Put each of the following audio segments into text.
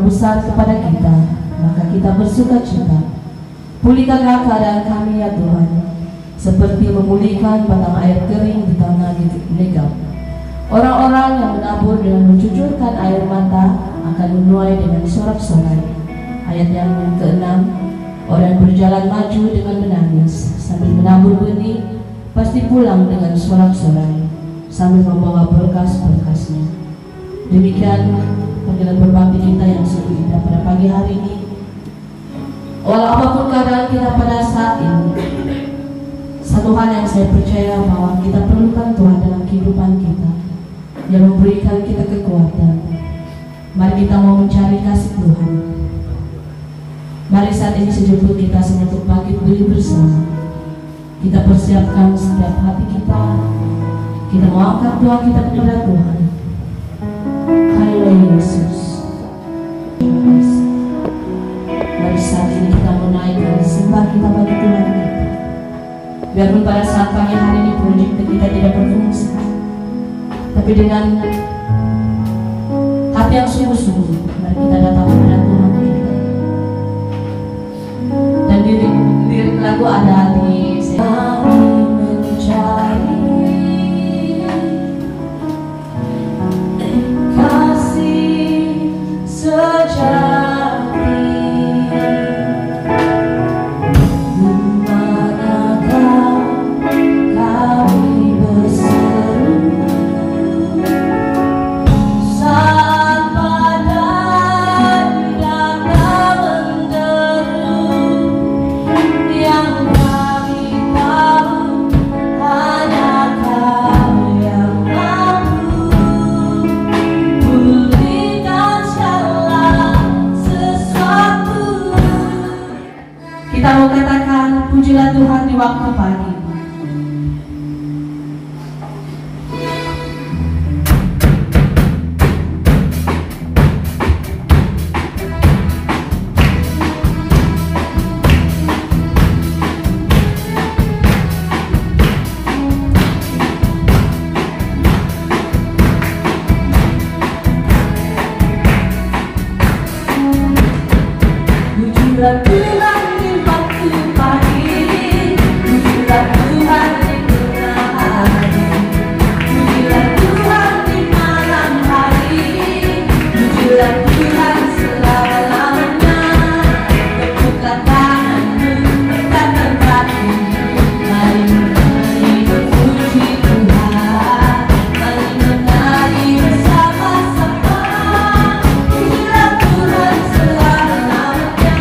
besar kepada kita, maka kita bersuka cita. Pulihkanlah keadaan kami ya Tuhan, seperti memulihkan batang air kering di tanah negap. Orang-orang yang menabur dengan mencucurkan air mata akan menuai dengan sorak-sorai. Ayat yang ke-6, orang berjalan maju dengan menangis, sambil menabur benih, pasti pulang dengan sorak-sorai, sambil membawa berkas-berkasnya. Demikian panggilan berbakti kita yang sungguh indah pada pagi hari ini. Walau apapun keadaan kita pada saat ini, satu hal yang saya percaya bahwa kita perlukan Tuhan dalam kehidupan kita, yang memberikan kita kekuatan. Mari kita mau mencari kasih Tuhan. Mari saat ini sejumlah kita semua untuk bangkit berdiri bersama. Kita persiapkan setiap hati kita. Kita mau angkat doa kita kepada Tuhan. Haleluya Yesus. Terima kasih. Mari saat ini kita menaikkan sembah kita bagi Tuhan kita. Biarpun pada saat pagi hari ini proyek kita tidak berfungsi, tapi dengan hati yang sungguh-sungguh, mari kita datang kepada Tuhan kita. Dan lirik lagu ada di kami mencari kasih sejati. Kita mau katakan pujilah Tuhan di waktu pagi. Pujilah Tuhan di waktu pagi, pujilah Tuhan di tengah hari, pujilah Tuhan di malam hari, pujilah Tuhan selama-lamanya. Tepuklah tanganmu, katakan hatimu, mari memuji Tuhan, mari menari bersama-sama. Pujilah Tuhan selama-lamanya.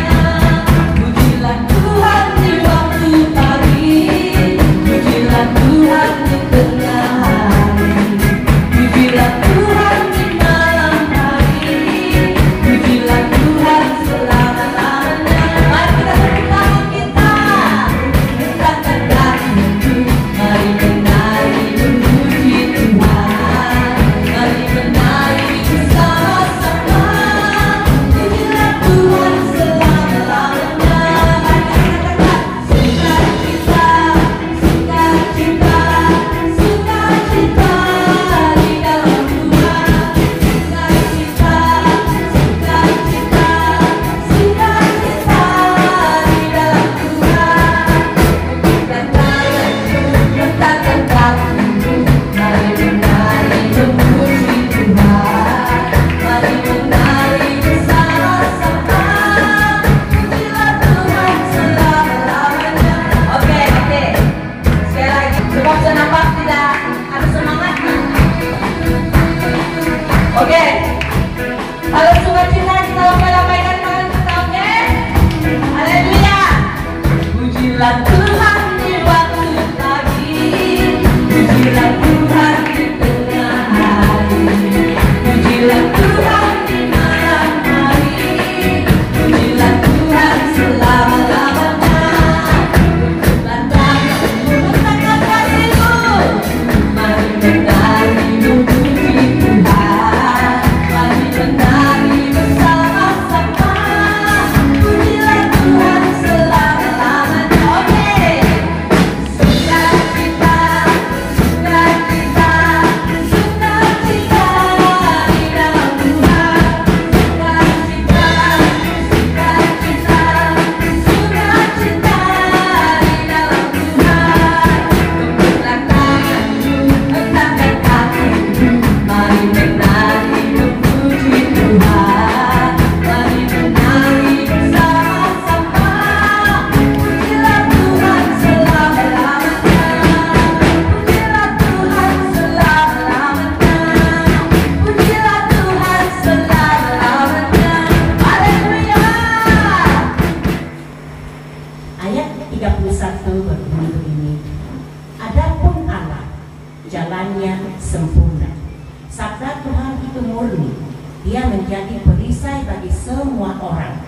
Dia menjadi perisai bagi semua orang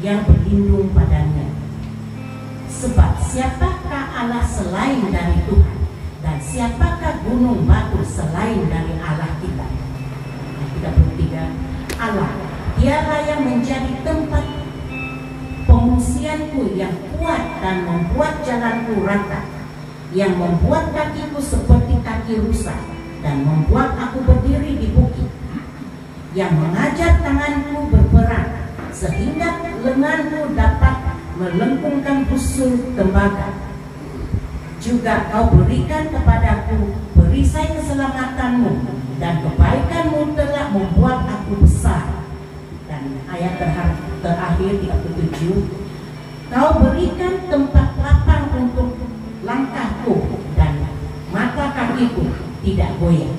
yang berlindung padanya. Sebab siapakah Allah selain dari Tuhan, dan siapakah gunung batu selain dari Allah kita? 33. Allah, dialah yang menjadi tempat pengungsianku yang kuat dan membuat jalanku rata, yang membuat kakiku seperti kaki rusa dan membuat aku berdiri di bukit, yang mengajar tanganku berperang sehingga lenganku dapat melengkungkan busur tembaga. Juga kau berikan kepadaku perisai keselamatanmu, dan kebaikanmu telah membuat aku besar. Dan ayat terakhir 37, kau berikan tempat lapang untuk langkahku, dan mata kakiku tidak goyah.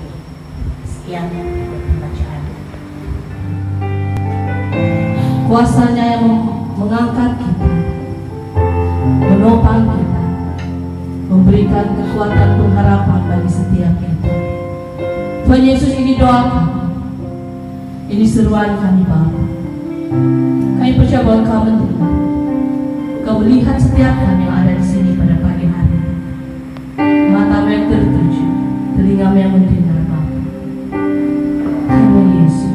Sekian pembacaan. Kuasanya yang mengangkat kita, menopang kita, memberikan kekuatan pengharapan bagi setiap kita. Tuhan Yesus, ini doa kami, ini seruan kami Bapa. Kami percaya bahwa Kau mendengar, Kau melihat setiap kami yang ada di sini pada pagi hari ini. Matamu yang tertuju, telingamu yang mendengar Bapa. Kami Yesus.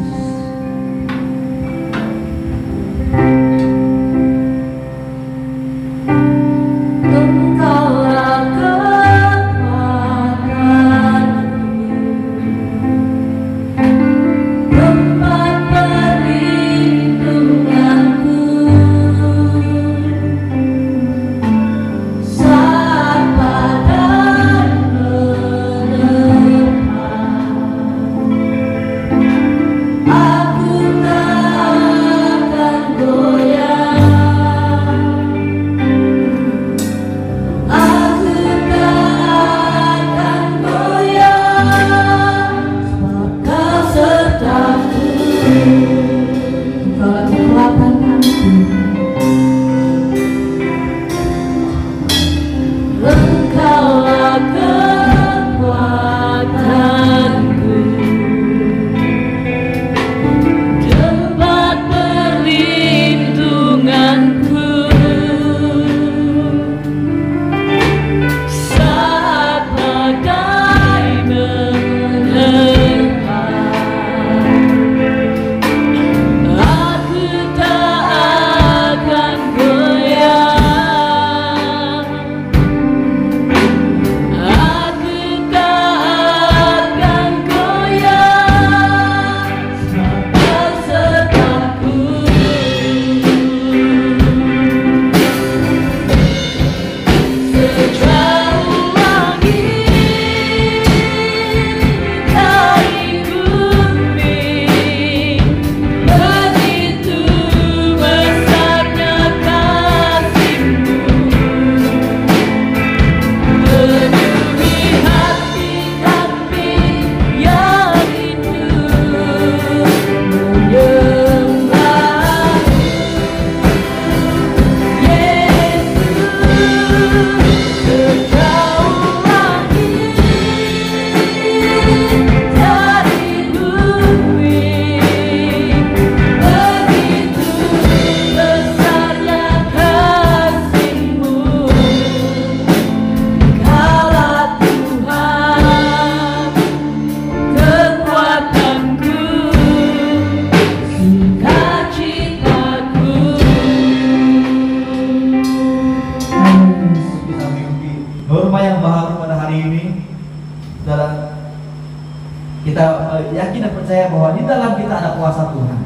Yakin dan percaya bahwa di dalam kita ada kuasa Tuhan,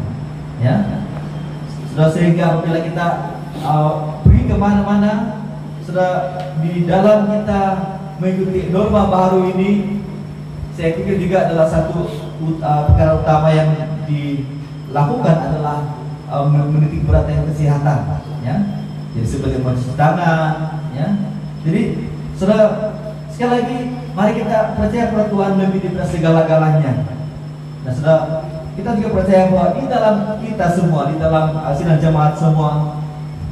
ya. Sudah, sehingga apabila kita pergi kemana-mana, sudah di dalam kita mengikuti norma baru ini, saya pikir juga adalah satu perkara utama yang dilakukan adalah menitik beratkan kesehatan, ya. Jadi sebagai mencuci tangan, ya. Jadi sudah, sekali lagi mari kita percaya pada Tuhan lebih daripada segala-galanya. Nah, sudah, kita juga percaya bahwa di dalam kita semua, di dalam sidang jemaat semua,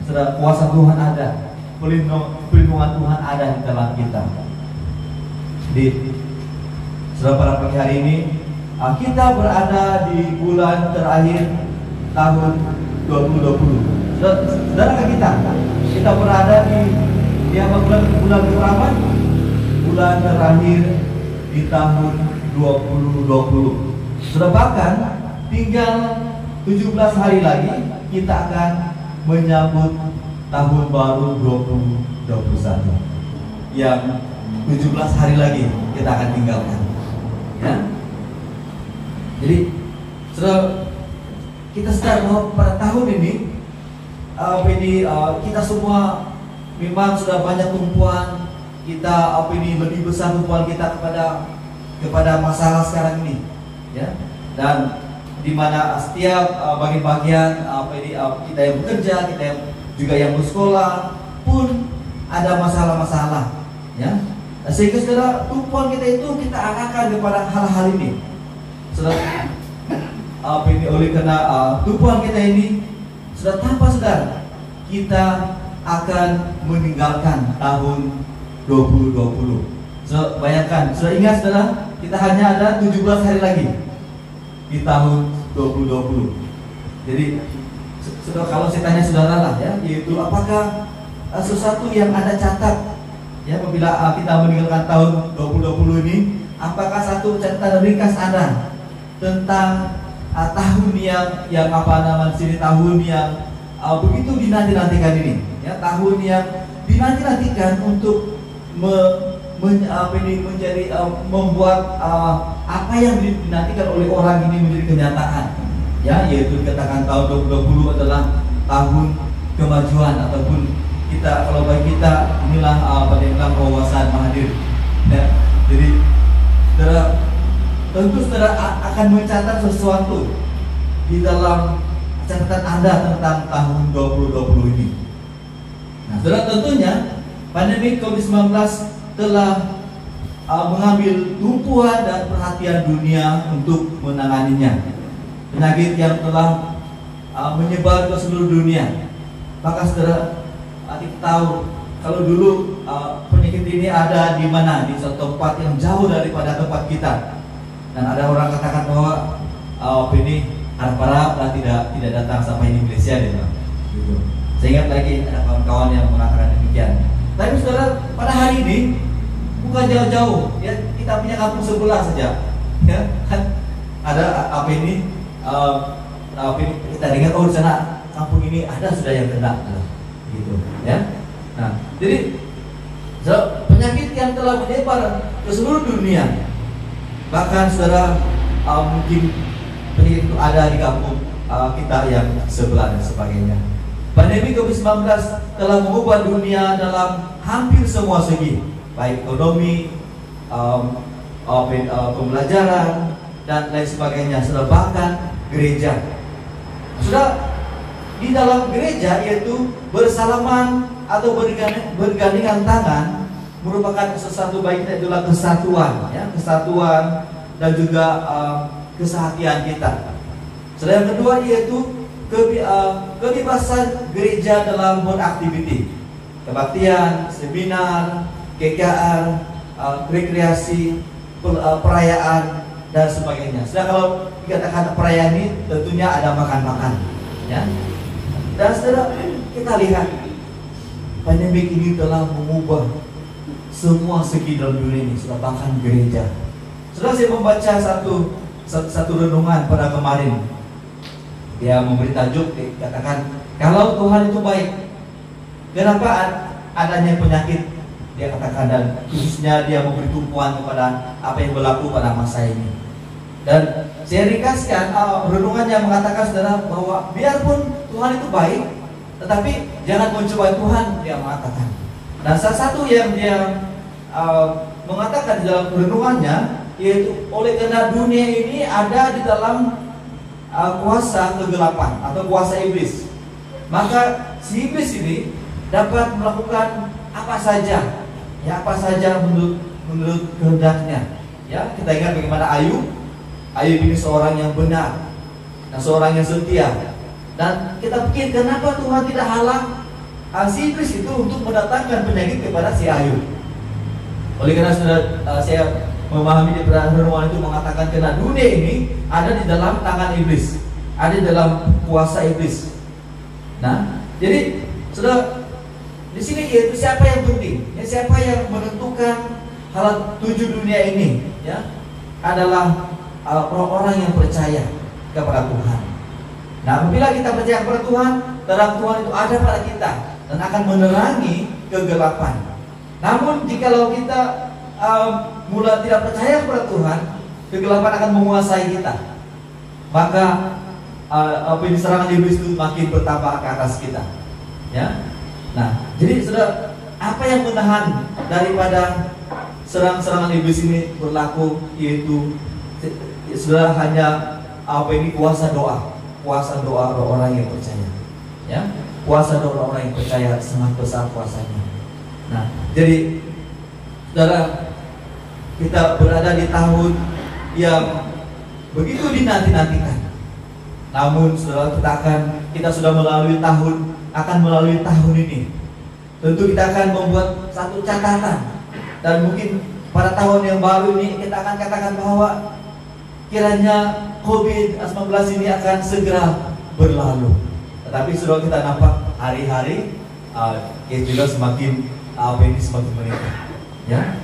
sudah kuasa Tuhan ada, perlindungan Tuhan ada di dalam kita. Jadi, sudah pada pagi hari ini, kita berada di bulan terakhir tahun 2020. Saudara kita berada di apa bulan berapa? Bulan terakhir di tahun 2020. Sudah bahkan tinggal 17 hari lagi kita akan menyambut tahun baru 2021. Yang 17 hari lagi kita akan tinggalkan. Ya. Jadi kita sadar bahwa pada tahun ini kita semua memang sudah banyak tumpuan kita lebih besar tumpuan kita kepada masalah sekarang ini, ya. Dan di mana setiap bagian-bagian kita yang bekerja, kita yang juga yang bersekolah pun ada masalah-masalah, ya. Sehingga saudara, tumpuan kita itu kita arahkan kepada hal-hal ini. Saudara, oleh karena tumpuan kita ini sudah tanpa sadar kita akan meninggalkan tahun 2020. Bayangkan, sudah ingat saudara, kita hanya ada 17 hari lagi di tahun 2020. Jadi saudara, kalau saya tanya saudara lah, ya, yaitu apakah sesuatu yang Anda catat, ya, apabila kita meninggalkan tahun 2020 ini, apakah satu catatan ringkas Anda tentang tahun yang tahun yang begitu dinanti-nantikan ini, ya, tahun yang dinanti-nantikan untuk membuat apa yang dinantikan oleh orang ini menjadi kenyataan, ya, yaitu dikatakan tahun 2020 adalah tahun kemajuan, ataupun kita, kalau bagi kita inilah wawasan mahadir, ya. Jadi tentu saudara akan mencatat sesuatu di dalam catatan Anda tentang tahun 2020 ini. Nah, saudara, tentunya pandemi COVID-19 telah mengambil tumpuan dan perhatian dunia untuk menanganinya. Penyakit yang telah menyebar ke seluruh dunia. Maka saudara, kita tahu kalau dulu penyakit ini ada di mana? Di satu tempat yang jauh daripada tempat kita. Dan ada orang katakan bahwa ini harap-harap tidak datang sampai di Indonesia, gitu. Saya ingat lagi ada kawan-kawan yang mengatakan demikian. Tapi saudara, pada hari ini bukan jauh-jauh, ya, kita punya kampung sebelah saja, ya kan, ada kita dengar, oh di sana kampung ini ada sudah yang kena, gitu, ya. Nah, jadi penyakit yang telah menyebar ke seluruh dunia, bahkan saudara, mungkin penyakit itu ada di kampung kita yang sebelah dan sebagainya. Pandemi COVID-19 telah mengubah dunia dalam hampir semua segi, baik ekonomi, pembelajaran, dan lain sebagainya. Sudah bahkan gereja. Sudah di dalam gereja, yaitu bersalaman atau bergandengan tangan merupakan sesuatu baik, itulah kesatuan, ya, kesatuan dan juga kesehatian kita. Sedang yang kedua yaitu kebebasan gereja dalam beraktiviti, kebaktian, seminar, KKR, rekreasi, perayaan dan sebagainya. Sedang kalau dikatakan perayaan ini tentunya ada makan-makan, ya. Dan saudara, kita lihat pandemi ini telah mengubah semua segi dalam dunia ini, sudah bahkan gereja. Sudah, saya membaca satu renungan pada kemarin. Dia memberi tajuk, dikatakan kalau Tuhan itu baik, kenapa adanya penyakit? Dia katakan, dan khususnya dia memberi tumpuan kepada apa yang berlaku pada masa ini. Dan saya ringkaskan renungan yang mengatakan saudara bahwa biarpun Tuhan itu baik, tetapi jangan mencobai Tuhan, dia mengatakan. Dan salah satu yang dia mengatakan di dalam renungannya, yaitu oleh karena dunia ini ada di dalam kuasa kegelapan atau kuasa iblis, maka si iblis ini dapat melakukan apa saja, ya, apa saja menurut kehendaknya. Ya, kita ingat bagaimana Ayub ini seorang yang benar dan seorang yang setia. Dan kita pikir, kenapa Tuhan tidak halang si iblis itu untuk mendatangkan penyakit kepada si Ayub? Oleh karena saya memahami di renungan itu mengatakan karena dunia ini ada di dalam tangan iblis, ada di dalam kuasa iblis. Nah, jadi sudah di sini yaitu siapa yang penting, ya, siapa yang menentukan hal tujuh dunia ini, ya, adalah orang-orang yang percaya kepada Tuhan. Nah, apabila kita percaya kepada Tuhan, terang Tuhan itu ada pada kita dan akan menerangi kegelapan. Namun jikalau kita mulai tidak percaya kepada Tuhan, kegelapan akan menguasai kita. Maka serangan iblis itu makin bertambah ke atas kita. Ya. Nah, jadi saudara, apa yang menahan daripada serangan iblis ini berlaku, yaitu saudara hanya kuasa doa orang yang percaya. Ya, kuasa doa orang yang percaya sangat besar kuasanya. Nah, jadi saudara, kita berada di tahun yang begitu dinanti-nantikan. Namun saudara, kita sudah akan melalui tahun ini. Tentu kita akan membuat satu catatan, dan mungkin pada tahun yang baru ini kita akan katakan bahwa kiranya COVID-19 ini akan segera berlalu. Tetapi saudara, kita nampak hari-hari juga semakin semakin meningkat. Ya.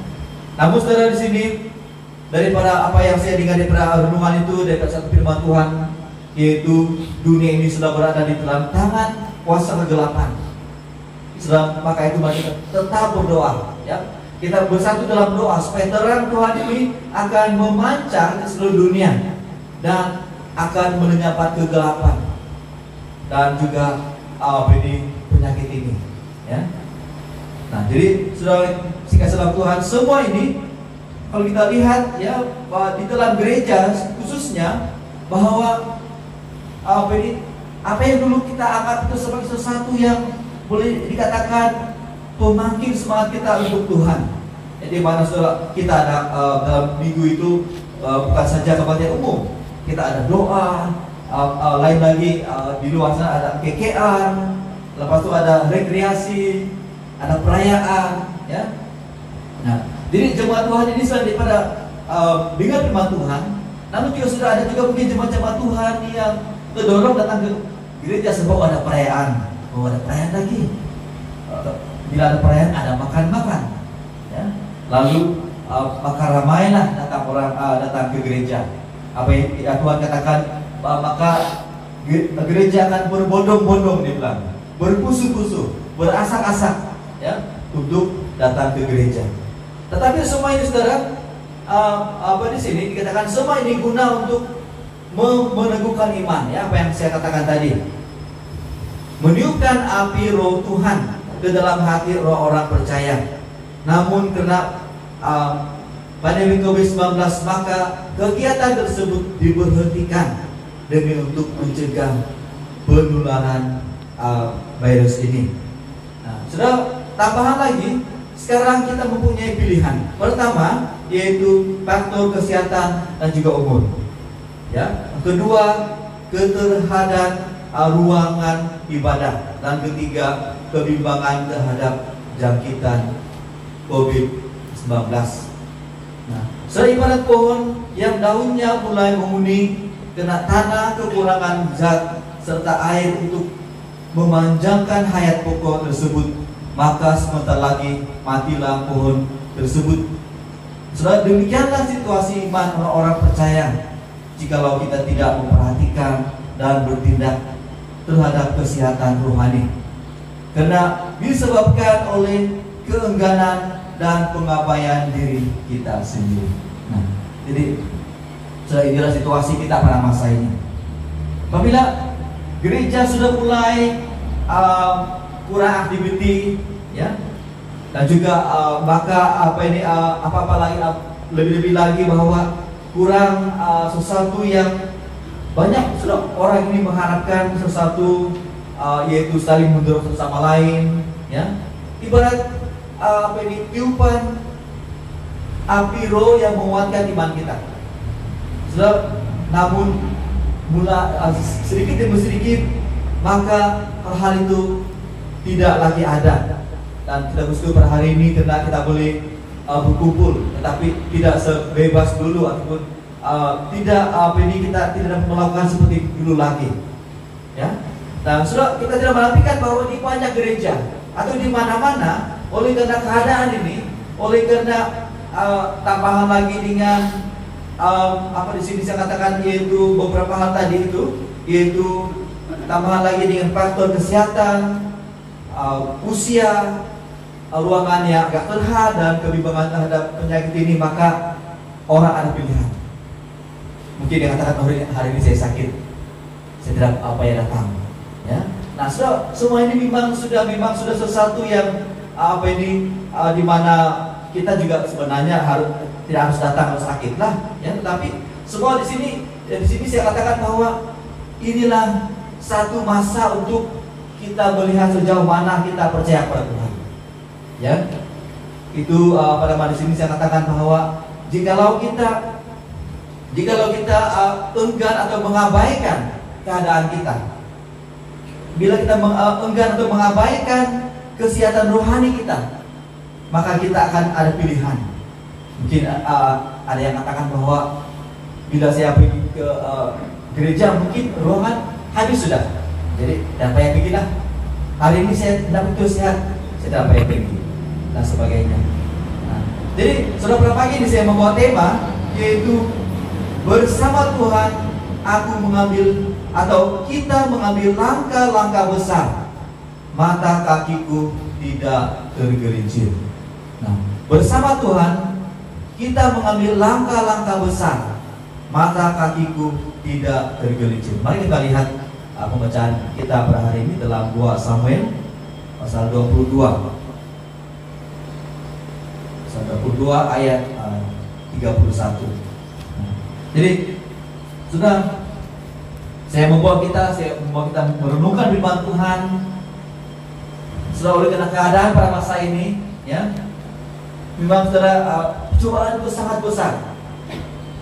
Namun saudara, di sini daripada apa yang saya dengar daripada renungan itu, daripada satu firman Tuhan, yaitu dunia ini sudah berada di dalam tangan kuasa kegelapan. Maka itu mari kita tetap berdoa, ya. Kita bersatu dalam doa supaya terang Tuhan ini akan memancar ke seluruh dunia dan akan melenyapkan kegelapan dan juga penyakit ini, ya. Nah, jadi saudara, singkat salam Tuhan, semua ini kalau kita lihat, ya, di dalam gereja khususnya, bahwa apa yang dulu kita anggap itu sebagai sesuatu yang boleh dikatakan pemakin semangat kita untuk Tuhan. Jadi mana saudara, kita ada dalam minggu itu bukan saja kebaktian umum, kita ada doa, lain lagi di luar sana ada kekean, lepas itu ada rekreasi, ada perayaan, ya. Nah, jadi jemaat Tuhan ini selain daripada dengan firman Tuhan, namun juga sudah ada juga mungkin jemaat-jemaat Tuhan yang terdorong datang ke gereja sebab ada perayaan. Ada perayaan lagi. Bila ada perayaan, ada makan-makan, ya. Lalu maka ramailah datang ke gereja. Apa yang Tuhan katakan, maka gereja akan berbondong-bondong, dia bilang, berpusu-pusu, berasak-asak, ya, untuk datang ke gereja. Tetapi semua ini saudara, di sini dikatakan semua ini guna untuk meneguhkan iman, ya, apa yang saya katakan tadi. Meniupkan api roh Tuhan ke dalam hati roh orang percaya. Namun karena pandemi COVID-19, maka kegiatan tersebut diberhentikan demi untuk mencegah penularan virus ini. Nah, sudah tambahan lagi, sekarang kita mempunyai pilihan. Pertama, yaitu faktor kesehatan dan juga umur. Ya, kedua, keterhadap ruangan ibadah, dan ketiga, kebimbangan terhadap jangkitan COVID-19. Nah, seibarat pohon yang daunnya mulai menguning kena tanah kekurangan zat serta air untuk memanjangkan hayat pokok tersebut, maka sebentar lagi matilah pohon tersebut. Demikianlah situasi iman orang-orang percaya jikalau kita tidak memperhatikan dan bertindak terhadap kesehatan rohani, karena disebabkan oleh keengganan dan pengabaian diri kita sendiri. Nah, jadi inilah situasi kita pada masa ini. Apabila gereja sudah mulai kurang aktiviti, ya, dan juga apa-apa lagi, lebih-lebih lagi bahwa kurang sesuatu yang banyak sudah orang ini mengharapkan sesuatu, yaitu saling mendorong satu sama lain, ya. Ibarat tiupan api roh yang menguatkan iman kita. Sudah, namun sedikit demi sedikit, maka hal-hal itu tidak lagi ada. Dan kita bersyukur pada hari ini karena kita boleh berkumpul, tetapi tidak sebebas dulu ataupun tidak kita tidak melakukan seperti dulu lagi, ya. Dan sudah kita tidak menafikan bahwa di banyak gereja atau di mana-mana oleh karena keadaan ini, oleh karena tambahan lagi dengan apa di sini saya katakan yaitu beberapa hal tadi itu, yaitu tambahan lagi dengan faktor kesehatan, usia, ruangan yang agak terhad dan kebimbangan terhadap penyakit ini, maka orang ada pilihan. Mungkin dia katakan hari ini saya sakit, saya tidak datang, ya. Nah, semua ini memang sudah sesuatu yang di mana kita juga sebenarnya tidak harus datang kalau sakit lah, ya. Tetapi semua di sini saya katakan bahwa inilah satu masa untuk kita melihat sejauh mana kita percaya pada Tuhan, ya. Itu pada di sini saya katakan bahwa jikalau kita enggan atau mengabaikan keadaan kita, bila kita enggan atau mengabaikan kesehatan rohani kita, maka kita akan ada pilihan. Mungkin ada yang katakan bahwa bila saya pergi ke gereja mungkin rohani habis sudah, jadi tidak payah pergi lah. Hari ini saya tidak betul sehat, saya tidak payah pergi dan sebagainya. Nah, jadi pada pagi ini saya membawa tema yaitu bersama Tuhan aku mengambil atau kita mengambil langkah-langkah besar, mata kakiku tidak tergelincir. Nah, bersama Tuhan kita mengambil langkah-langkah besar, mata kakiku tidak tergelincir. Mari kita lihat pembacaan kita pada hari ini dalam 2 Samuel pasal 22. Pasal 22 ayat 31. Jadi sudah saya membawa kita merenungkan firman Tuhan. Sudah oleh karena keadaan pada masa ini, ya, memang cobaan itu sangat besar.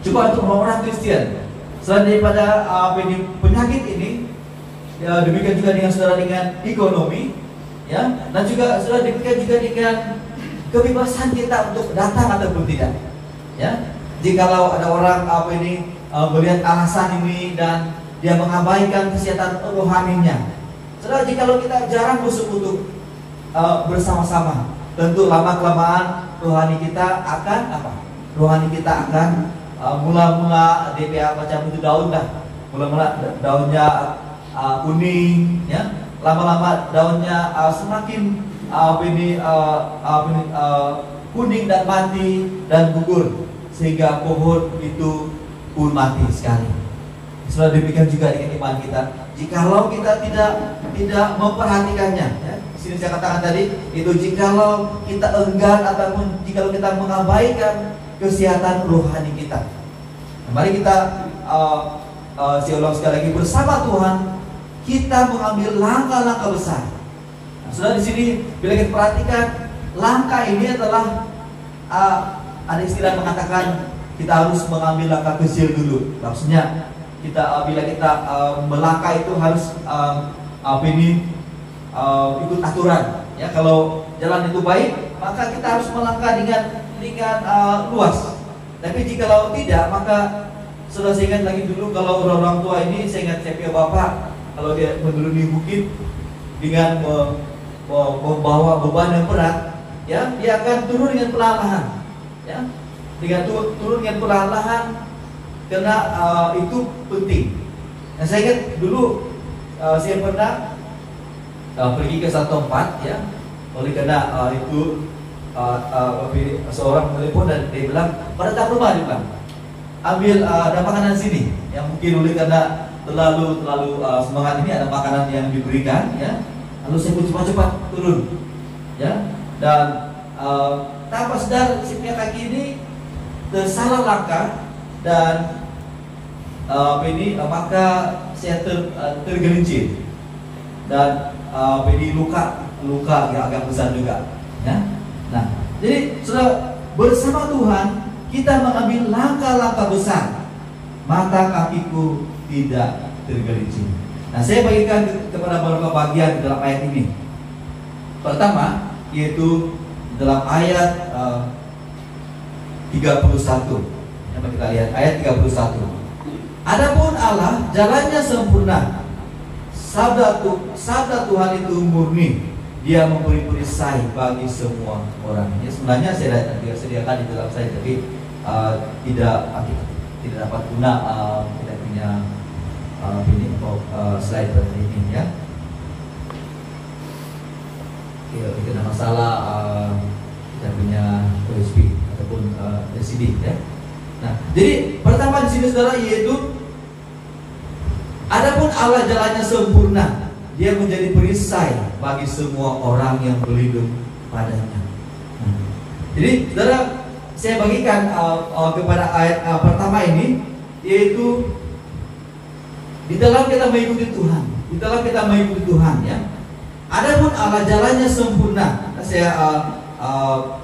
Cobaan untuk orang Kristen. Selain daripada penyakit ini, ya, demikian juga dengan saudara dengan ekonomi, ya, dan juga saudara demikian juga dengan kebebasan kita untuk datang ataupun tidak, ya. Jikalau ada orang melihat alasan ini dan dia mengabaikan kesehatan rohaninya, saudara, jikalau kita jarang bersekutu bersama-sama, tentu lama-kelamaan rohani kita akan mula-mula DPA macam itu daun dah, mula-mula daunnya kuning, ya, lama-lama daunnya semakin kuning dan mati dan gugur, sehingga pohon itu pun mati sekali. Sudah demikian juga dengan iman kita. Jikalau kita tidak memperhatikannya, ya, di sini saya katakan tadi itu jikalau kita enggan ataupun jikalau kita mengabaikan kesehatan rohani kita. Nah, mari kita saya ulang sekali lagi, bersama Tuhan kita mengambil langkah-langkah besar. Nah, sudah di sini bila kita perhatikan langkah ini adalah ada istilah mengatakan kita harus mengambil langkah kecil dulu. Maksudnya bila kita melangkah itu harus ikut aturan. Ya, kalau jalan itu baik, maka kita harus melangkah dengan luas. Tapi jikalau tidak, maka sudah saya ingat lagi dulu kalau orang tua ini, saya ingat saya punya bapak, kalau dia menuruni bukit dengan membawa beban yang berat, ya, dia akan turun dengan perlahan-lahan, ya, dengan turun dengan perlahan-lahan, karena itu penting. Nah, saya ingat dulu saya pernah pergi ke satu tempat, ya, oleh karena itu seorang telepon dan dia bilang, pada datang rumah, dia bilang, ambil ada makanan sini, yang mungkin oleh karena terlalu semangat ini ada makanan yang diberikan, ya. Lalu saya pun cepat-cepat turun, ya, dan tanpa sadar si kaki ini tersalah langkah dan maka saya tergelincir dan luka yang agak besar juga, ya. Nah, jadi sudah bersama Tuhan kita mengambil langkah-langkah besar, mata kakiku tidak tergelincir. Nah, saya bagikan kepada beberapa bagian dalam ayat ini. Pertama, yaitu dalam ayat 31. Coba kita lihat ayat 31. Adapun Allah jalannya sempurna, sabda Tuhan itu murni, Dia memberi perisai bagi semua orang. Ya, sebenarnya saya sediakan di dalam saya, tapi tidak dapat guna, tidak punya ini untuk slide seperti ini ya. Tidak ada masalah, kita punya USB ataupun LCD ya. Nah, jadi pertama di sini saudara yaitu adapun Allah jalannya sempurna, Dia menjadi perisai bagi semua orang yang berlindung padanya. Jadi saudara, saya bagikan kepada ayat pertama ini, yaitu di dalam kita mengikuti Tuhan, di dalam kita mengikuti Tuhan ya. Adapun Allah jalannya sempurna. Saya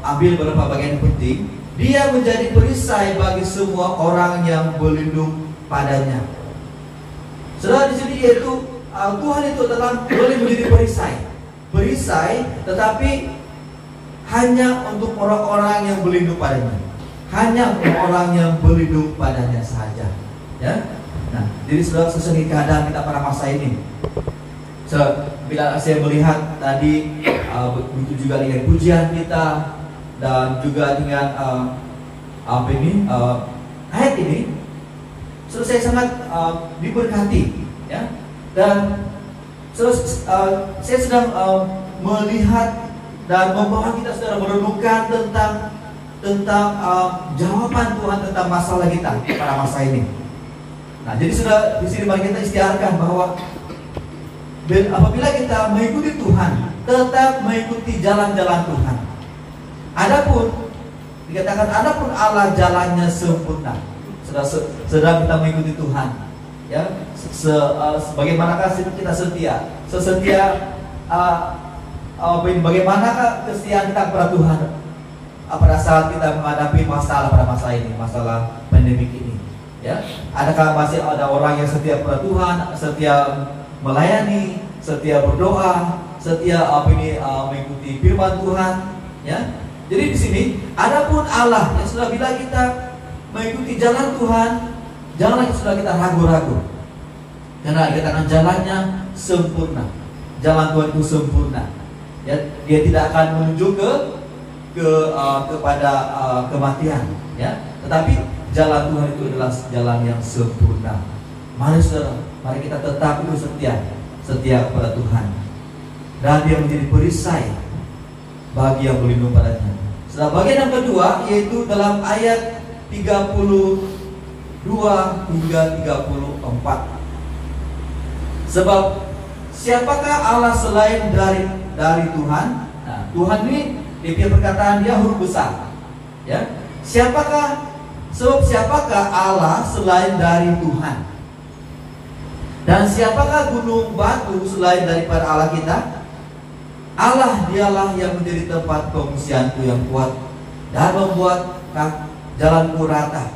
ambil beberapa bagian penting. Dia menjadi perisai bagi semua orang yang berlindung padanya. Saudara, di sini yaitu Tuhan itu telah boleh menjadi perisai, tetapi hanya untuk orang-orang yang berlindung padanya, hanya untuk orang yang berlindung padanya saja. Ya, nah, jadi saudara, sesuai keadaan kita pada masa ini. Bila saya melihat tadi, begitu juga dengan pujian kita dan juga dengan ayat ini, saya sangat diberkati, ya. Dan saya sedang melihat dan membawa kita saudara merenungkan tentang jawaban Tuhan tentang masalah kita pada masa ini. Nah, jadi sudah di sini mari kita istiharkan bahwa apabila kita mengikuti Tuhan, tetap mengikuti jalan-jalan Tuhan. Dikatakan adapun Allah jalannya sempurna. Sedang kita mengikuti Tuhan, ya. Bagaimanakah kita setia? Bagaimanakah kesetiaan kita kepada Tuhan pada saat kita menghadapi masalah pada masa ini, masalah pandemik ini, ya? Adakah masih ada orang yang setia kepada Tuhan, setia melayani, setia berdoa, setia mengikuti firman Tuhan, ya? Jadi di sini adapun Allah yang sudah bila kita mengikuti jalan Tuhan, janganlah sudah kita ragu-ragu, karena dikatakan jalannya sempurna, jalan Tuhan itu sempurna, ya. Dia tidak akan menuju kepada kematian, ya. Tetapi jalan Tuhan itu adalah jalan yang sempurna. Mari saudara, mari kita tetap itu setia kepada Tuhan, dan Dia menjadi perisai bagi yang berlindung padanya. Setelah bagian yang kedua, yaitu dalam ayat 32 hingga 34. Sebab siapakah Allah selain dari Tuhan? Nah, Tuhan ini dia perkataan dia huruf besar, ya. Siapakah Allah selain dari Tuhan? Dan siapakah gunung batu selain daripada Allah kita? Allah dialah yang menjadi tempat pengungsianku yang kuat, dan membuat jalanku rata,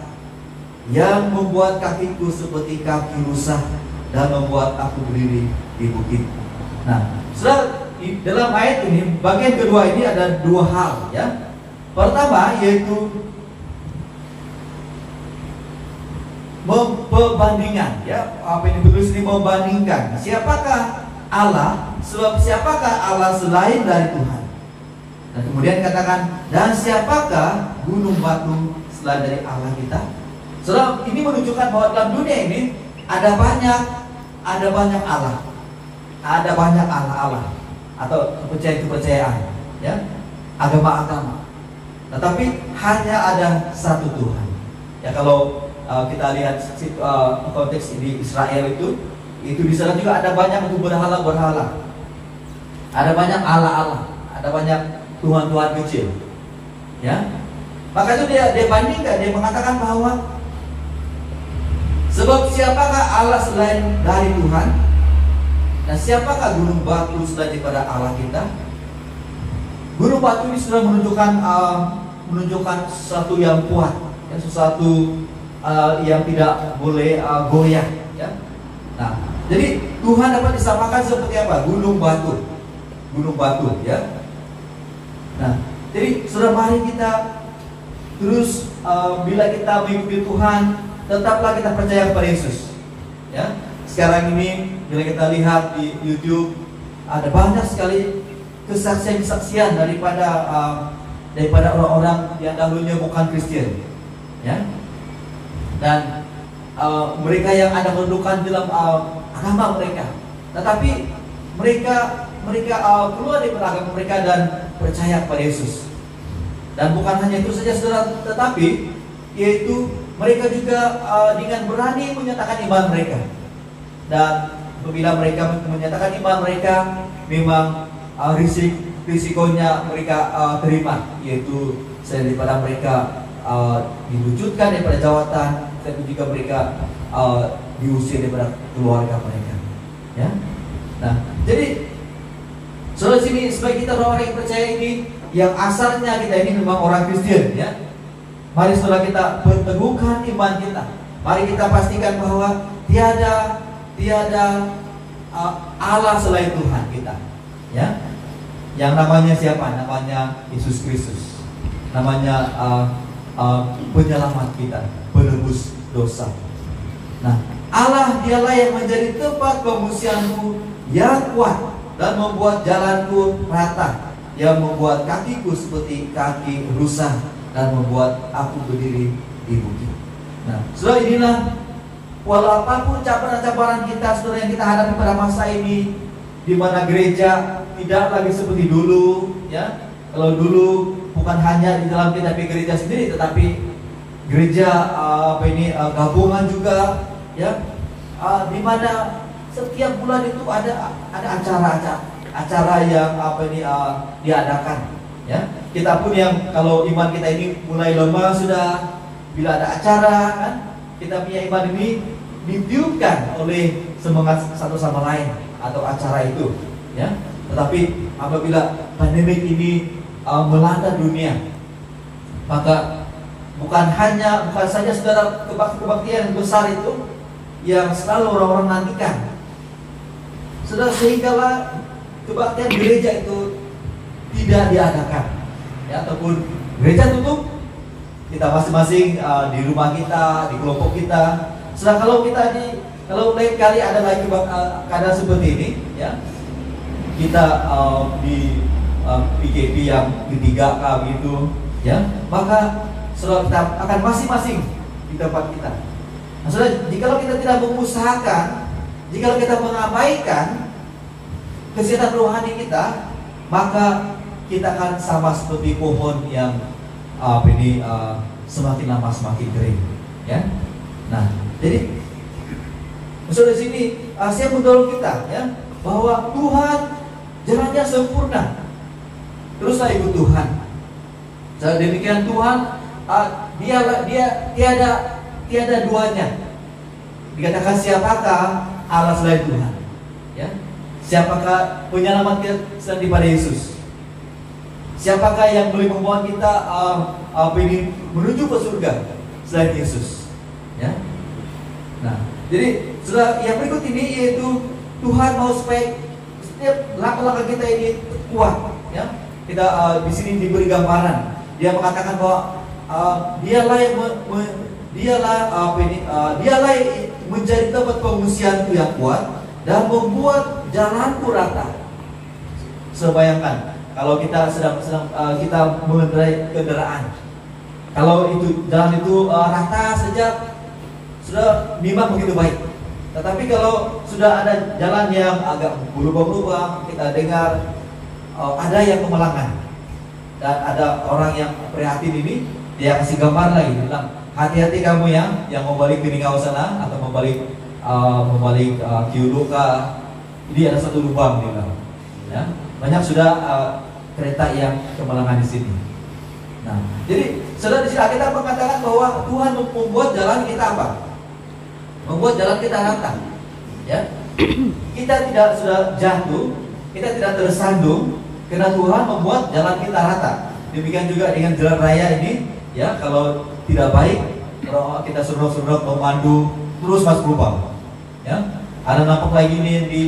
yang membuat kakiku seperti kaki rusa, dan membuat aku berdiri di bukit. Nah, dalam ayat ini, bagian kedua ini ada dua hal, ya. Pertama yaitu perbandingan, ya. Apa yang ditulis ini membandingkan. Siapakah Allah? Sebab siapakah Allah selain dari Tuhan? Dan kemudian katakan, dan siapakah gunung batu selain dari Allah kita? Sebab ini menunjukkan bahwa dalam dunia ini ada banyak Allah, ada banyak Allah atau kepercayaan, ya, agama-agama. Tetapi hanya ada satu Tuhan. Ya, kalau kita lihat konteks di Israel itu di sana juga ada banyak untuk berhala-berhala. Ada banyak Allah-Allah, ada banyak Tuhan-Tuhan kecil, ya. Maka itu dia bandingkan, dia mengatakan bahwa sebab siapakah Allah selain dari Tuhan, dan siapakah gunung batu selain daripada Allah kita? Gunung batu ini sudah menunjukkan sesuatu yang kuat, ya, sesuatu yang tidak boleh goyah, ya. Nah, jadi Tuhan dapat disamakan seperti apa? Gunung batu, ya. Nah, jadi saudara, mari kita Terus bila kita mengikuti Tuhan, tetaplah kita percaya kepada Yesus. Ya, sekarang ini bila kita lihat di YouTube ada banyak sekali kesaksian-kesaksian daripada orang-orang yang dahulunya bukan Kristen, ya. Dan mereka yang ada kedudukan dalam agama mereka, tetapi mereka keluar dari agama mereka dan percaya kepada Yesus. Dan bukan hanya itu saja saudara, tetapi yaitu mereka juga dengan berani menyatakan iman mereka. Dan apabila mereka menyatakan iman mereka, memang risikonya mereka terima, yaitu daripada mereka diwujudkan daripada jawatan, tapi juga mereka diusir daripada keluarga mereka. Ya. Nah, jadi saudara sini sebagai kita orang-orang yang percaya ini, yang asalnya kita ini memang orang Kristen, ya. Mari saudara kita perteguhkan iman kita. Mari kita pastikan bahwa tiada Allah selain Tuhan kita, ya. Yang namanya siapa? Namanya Yesus Kristus. Namanya penyelamat kita, penebus dosa. Nah, Allah dialah yang menjadi tempat pengungsianku yang kuat dan membuat jalanku rata, yang membuat kakiku seperti kaki rusa dan membuat aku berdiri di bukit. Nah, saudara, inilah walau apapun cabaran-cabaran kita, saudara, yang kita hadapi pada masa ini, di mana gereja tidak lagi seperti dulu, ya. Kalau dulu bukan hanya di dalam kita gereja sendiri, tetapi gereja gabungan juga, ya. Di mana setiap bulan itu ada acara yang diadakan, ya. Kita pun yang kalau iman kita ini mulai lemah sudah, bila ada acara kan, kita punya iman ini ditiupkan oleh semangat satu sama lain atau acara itu, ya. Tetapi apabila pandemik ini melanda dunia, maka bukan saja saudara kebaktian yang besar itu yang selalu orang-orang nantikan, saudara, sehinggalah kebaktian gereja itu tidak diadakan, ya, ataupun gereja tutup, kita masing-masing di rumah kita, di kelompok kita. Sedang kalau lain kali ada lagi keadaan seperti ini, ya, kita di PKP yang ketiga begitu, ya, maka saudara kita akan masing-masing di tempat kita. Nah, saudara, jika kita tidak mengusahakan, jika kita mengabaikan kesehatan rohani kita, maka kita akan sama seperti pohon yang semakin lama semakin kering, ya. Nah, jadi saudara, di sini saya mendorong kita, ya, bahwa Tuhan jalannya sempurna. Teruslah ikut Tuhan. Demikian Tuhan, dia tiada duanya. Dikatakan siapakah Allah selain Tuhan, ya? Siapakah penyelamat kita selain daripada Yesus? Siapakah yang boleh membawa kita menuju ke surga selain Yesus, ya? Nah, jadi saudara, yang berikut ini yaitu Tuhan mau supaya setiap langkah-langkah kita ini kuat, ya. Kita di sini diberi gambaran. Dia mengatakan bahwa dialah yang menjadi tempat pengungsianku yang kuat dan membuat jalanku rata. Sebayangkan kalau kita sedang kita mengendarai kendaraan, kalau itu jalan itu rata saja, sudah memang begitu baik. Tetapi kalau sudah ada jalan yang agak berlubang-lubang, kita dengar ada yang kemalangan, dan ada orang yang prihatin ini, dia kasih gambar lagi, bilang hati-hati kamu yang mau balik ke Ningau sana atau mau balik Kiuluka, ini ada satu lubang, dia bilang, ya. Banyak sudah kereta yang kemalangan di sini. Nah, jadi saudara, di sini kita mengatakan bahwa Tuhan membuat jalan kita apa? Membuat jalan kita rata, ya. Kita tidak sudah jatuh, kita tidak tersandung, karena Tuhan membuat jalan kita rata. Demikian juga dengan jalan raya ini, ya, kalau tidak baik, kalau kita suruh memandu terus masuk lubang, ya. Ada nampak lagi ini di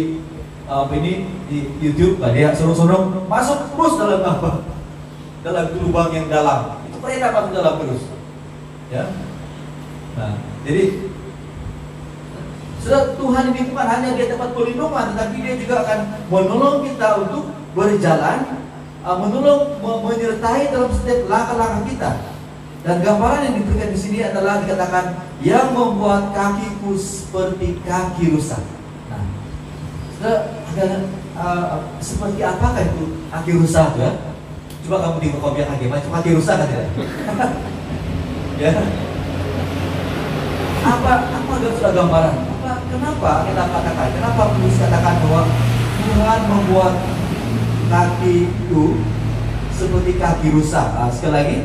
YouTube, dia suruh masuk terus dalam lubang yang dalam. Itu supaya dapat dalam terus. Ya. Nah, jadi Tuhan ini bukan hanya dia tempat perlindungan, tetapi dia juga akan menolong kita untuk berjalan, menyertai dalam setiap langkah-langkah kita. Dan gambaran yang diberikan di sini adalah dikatakan yang membuat kakiku seperti kaki rusa. Nah, seperti apakah itu kaki rusa itu ya? Coba kamu di kopi kaki macam kaki rusa kan ya? Ya. Apa sudah gambaran? Kenapa kita katakan? Kenapa penulis katakan bahwa Tuhan membuat kaki itu seperti kaki rusa? Sekali lagi,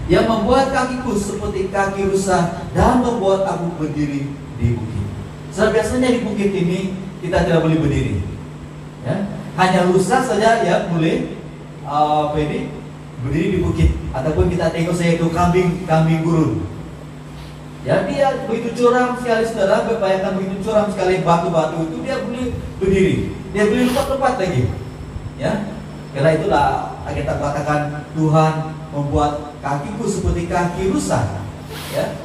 yang membuat kakiku seperti kaki rusa dan membuat aku berdiri di bukit. Biasanya di bukit ini kita tidak boleh berdiri, ya. Hanya rusa saja yang boleh berdiri di bukit. Ataupun kita tengok saya itu kambing gurun. Ya, dia begitu curam sekali, saudara. Bayangkan begitu curam sekali batu-batu itu, dia boleh berdiri, dia boleh lompat-lompat lagi. Ya, karena itulah kita katakan Tuhan membuat kakiku seperti kaki rusa. Ya,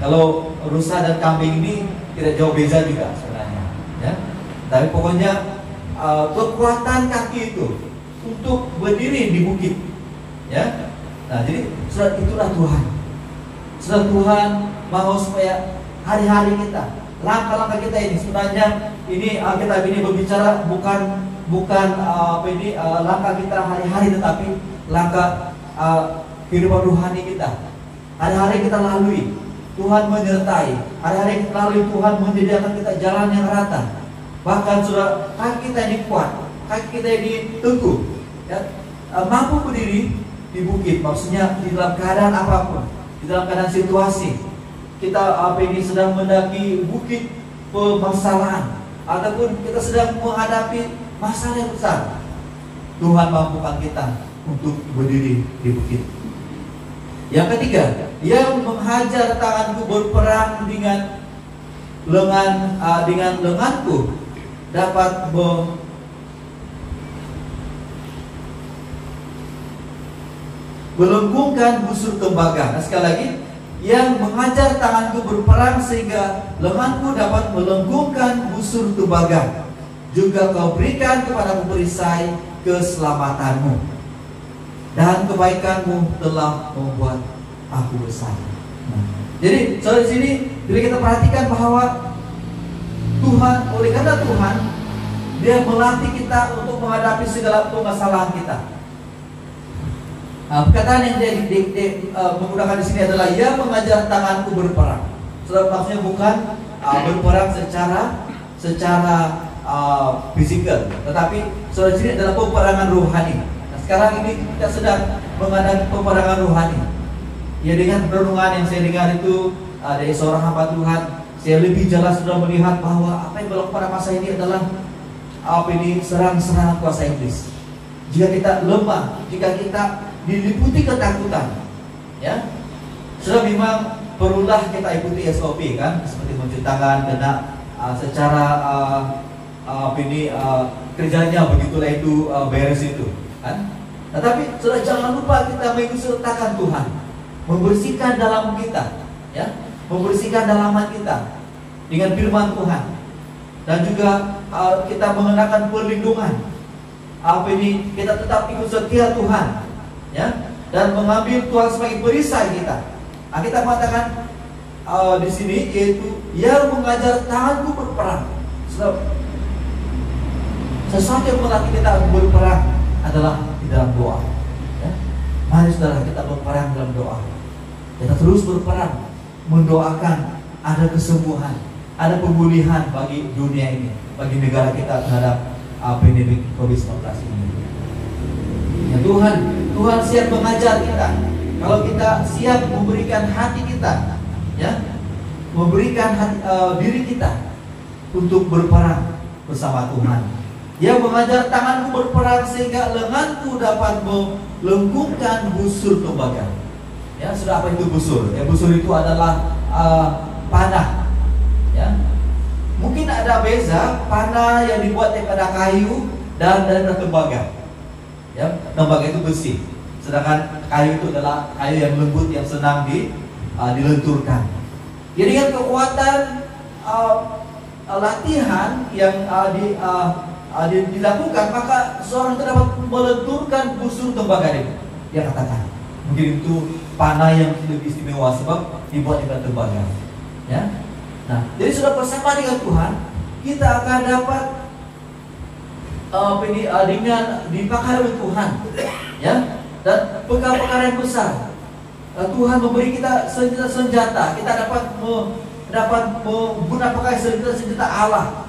kalau rusa dan kambing ini tidak jauh beza juga sebenarnya. Ya, tapi pokoknya kekuatan kaki itu untuk berdiri di bukit. Ya, nah jadi itulah Tuhan. Tuhan mau supaya hari-hari kita, langkah-langkah kita ini sebenarnya ini Alkitab ini berbicara bukan langkah kita hari-hari, tetapi langkah kehidupan rohani kita. Hari-hari kita lalui, Tuhan menyertai. Hari-hari kita lalui, Tuhan menyediakan kita jalan yang rata. Bahkan sudah kaki kita ini kuat, kaki kita ini teguh, ya, mampu berdiri di bukit. Maksudnya di dalam keadaan apapun, di dalam keadaan situasi kita sedang mendaki bukit permasalahan, ataupun kita sedang menghadapi masalah yang besar, Tuhan mampukan kita untuk berdiri di bukit. Yang ketiga, yang menghajar tanganku berperang dengan lenganku dapat melengkungkan busur tembaga. Nah, sekali lagi, yang mengajar tanganku berperang sehingga lenganku dapat melengkungkan busur tembaga. Juga kau berikan kepadaku perisai keselamatanmu, dan kebaikanmu telah membuat aku besar. Jadi di sini bila kita perhatikan bahwa Tuhan, oleh karena Tuhan, dia melatih kita untuk menghadapi segala permasalahan kita. Perkataan yang dia menggunakan di sini adalah yang mengajar tanganku berperang. Maksudnya bukan berperang secara fisikal, tetapi di sini adalah peperangan rohani. Nah, sekarang ini kita sedang menghadapi peperangan rohani. Ya, dengan renungan yang saya dengar itu dari seorang hamba Tuhan, saya lebih jelas sudah melihat bahwa apa yang berlaku pada masa ini adalah serangan kuasa iblis. Jika kita lemah, jika kita diliputi ketakutan, ya, sudah memang perlulah kita ikuti SOP, kan, seperti mencuci tangan, kena secara kerjanya begitulah itu beres itu, kan. Tetapi sudah jangan lupa kita mengikut sertakan Tuhan, membersihkan dalam kita, ya, membersihkan dalaman kita dengan firman Tuhan, dan juga kita mengenakan perlindungan. Kita tetap ikut setia Tuhan, ya, dan mengambil Tuhan sebagai perisai kita. Kita mengatakan di sini yaitu yang mengajar tanganku berperang. Sesuatu yang melatih kita berperang adalah di dalam doa, ya. Mari saudara, kita berperang dalam doa. Kita terus berperang mendoakan ada kesembuhan, ada pemulihan bagi dunia ini, bagi negara kita terhadap pandemi COVID-19 ini. Ya, Tuhan siap mengajar kita. Kalau kita siap memberikan hati kita, ya, memberikan diri kita untuk berperang bersama Tuhan. Yang mengajar tanganku berperang sehingga lenganku dapat melengkungkan busur tembaga. Ya, sudah apa itu busur? Ya, busur itu adalah panah. Ya, mungkin ada beza panah yang dibuat daripada kayu dan tembaga. Ya, tembaga itu besi. sedangkan kayu itu adalah kayu yang lembut yang senang dilenturkan. Jadi dengan kekuatan latihan yang dilakukan, maka seorang itu dapat melenturkan busur tembaga ini. Dia katakan, mungkin itu panah yang lebih istimewa sebab dibuat dengan tembaga. Ya, nah, jadi sudah bersama dengan Tuhan, kita akan dapat dengan dipakai oleh Tuhan, ya, dan perkara-perkara yang besar. Tuhan memberi kita senjata, kita dapat menggunakan senjata Allah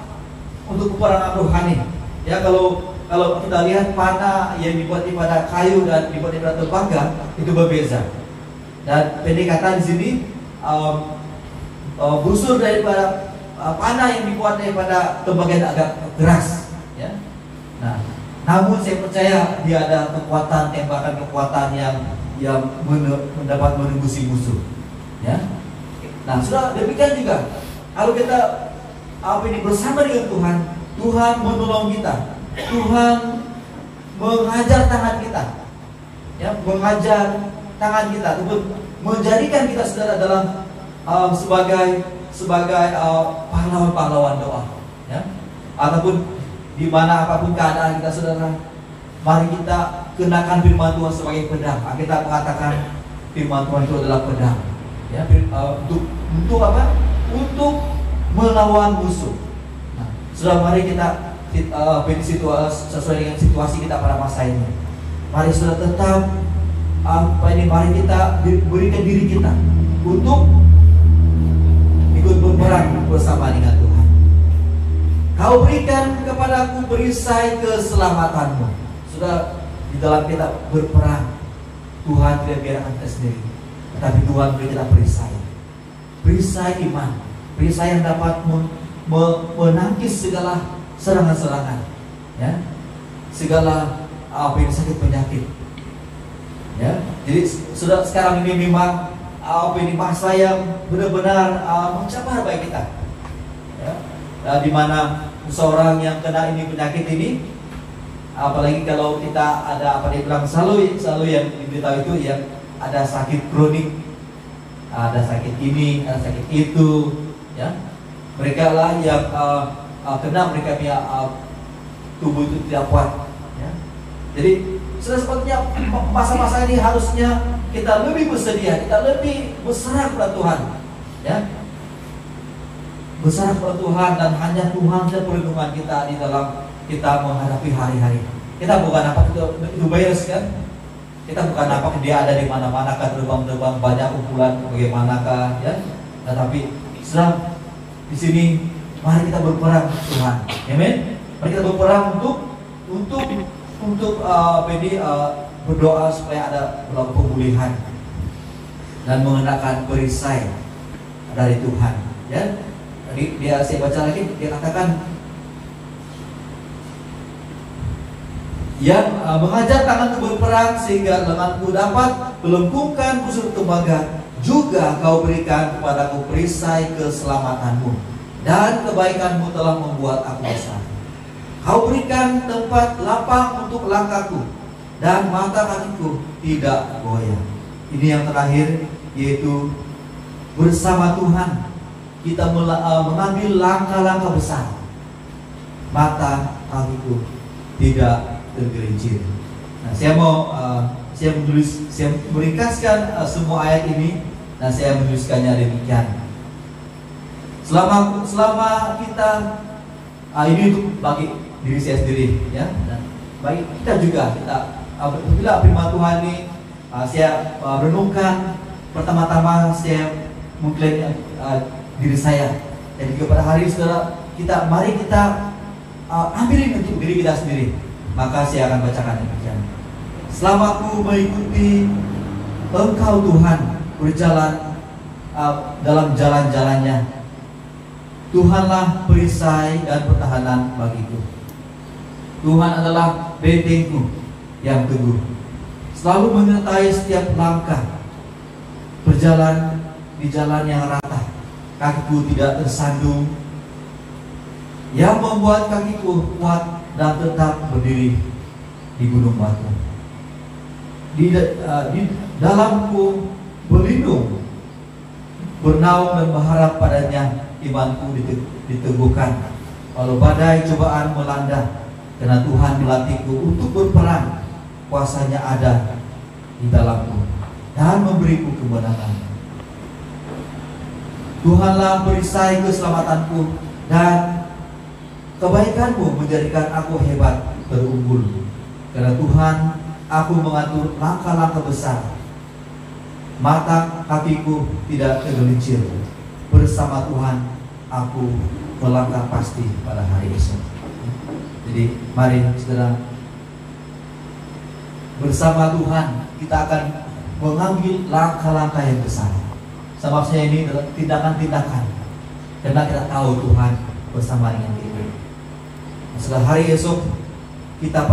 untuk peperangan rohani. Ya, kalau kita lihat panah yang dibuat daripada kayu dan dibuat daripada tembaga itu berbeza. Dan pendekatan di sini busur daripada panah yang dibuat daripada tembaga yang agak keras. Ya. Nah, namun saya percaya dia ada kekuatan yang mendapat menembusi musuh. Ya. Nah, sudah demikian juga kalau kita ini bersama dengan Tuhan, Tuhan menolong kita, Tuhan mengajar tangan kita, ya, mengajar tangan kita, menjadikan kita saudara dalam sebagai pahlawan-pahlawan doa, ya, ataupun di mana apapun keadaan kita saudara, mari kita kenakan firman Tuhan sebagai pedang. Kita mengatakan firman Tuhan itu adalah pedang, ya, untuk apa? Untuk melawan musuh. Nah, sudah mari kita sesuai dengan situasi kita pada masa ini. Mari sudah tetap mari kita berikan diri kita untuk ikut berperang bersama dengan Tuhan. Kau berikan kepadaku perisai keselamatanmu. Sudah di dalam kita berperang, Tuhan tidak biarkan kita sendiri, tetapi Tuhan beri kita perisai iman, perisai yang dapat menangkis segala serangan-serangan, ya, segala sakit penyakit, ya. Jadi sudah sekarang ini memang ini masa yang benar-benar mencabar baik kita, ya. Di mana seorang yang kena ini penyakit ini, apalagi kalau kita ada apa dibilang selalu yang diberitahu itu yang ada sakit kronik, ada sakit ini, ada sakit itu, ya. Mereka lah yang kena, mereka punya tubuh itu tidak kuat, ya. Jadi sudah sepatutnya masa-masa ini harusnya kita lebih bersedia, kita lebih berserah kepada Tuhan, ya, berserah kepada Tuhan, dan hanya Tuhan dan perlindungan kita di dalam kita menghadapi hari-hari. Kita bukan apa itu virus kan? Kita bukan apa dia ada di mana-mana kan, terbang-terbang banyak kumpulan bagaimanakah, ya. Tetapi sudah di sini mari kita berperang Tuhan, amin. Mari kita berperang untuk berdoa supaya ada pemulihan dan mengenakan perisai dari Tuhan, ya. Tadi saya baca lagi, dia katakan yang mengajar tanganku berperang sehingga lenganku dapat melengkungkan busur tembaga. Juga kau berikan kepadaku perisai keselamatanmu, dan kebaikanmu telah membuat aku besar. Kau berikan tempat lapang untuk langkahku, dan mata kakiku tidak goyah. Ini yang terakhir, yaitu bersama Tuhan kita mengambil langkah-langkah besar. Mata kakiku tidak tergelincir. Nah, saya meringkaskan semua ayat ini, dan saya menuliskannya demikian. Selama kita ini untuk bagi diri saya sendiri, ya, dan bagi kita juga, apabila firman Tuhan ini saya renungkan, pertama-tama saya mengklaim diri saya, dan juga pada hari saudara kita, mari kita ambilin untuk diri kita sendiri. Maka saya akan bacakan demikian. Selama aku mengikuti Engkau Tuhan, berjalan dalam jalan-jalannya, Tuhanlah perisai dan pertahanan bagiku. Tuhan adalah bentengku yang teguh, selalu menyertai setiap langkah. Berjalan di jalan yang rata, kakiku tidak tersandung, yang membuat kakiku kuat dan tetap berdiri di gunung batu. di dalamku berlindung, bernaung dan berharap padanya, imanku diteguhkan. Walau badai cobaan melanda, karena Tuhan melatihku untuk berperang, kuasanya ada di dalamku dan memberiku kemenangan. Tuhanlah perisai keselamatanku, dan kebaikanmu menjadikan aku hebat terunggul. Karena Tuhan, aku mengatur langkah-langkah besar, mata kakiku tidak tergelincir. Bersama Tuhan aku melangkah pasti pada hari esok. Jadi mari saudara, bersama Tuhan kita akan mengambil langkah-langkah yang besar. Sama saya ini adalah tindakan-tindakan, karena kita tahu Tuhan bersama dengan kita. Setelah hari esok kita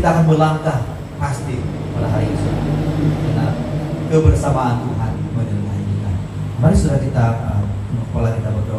akan melangkah pasti pada hari esok, karena kebersamaan Tuhan menyertai kita. Mari saudara kita kepala kita berdoa.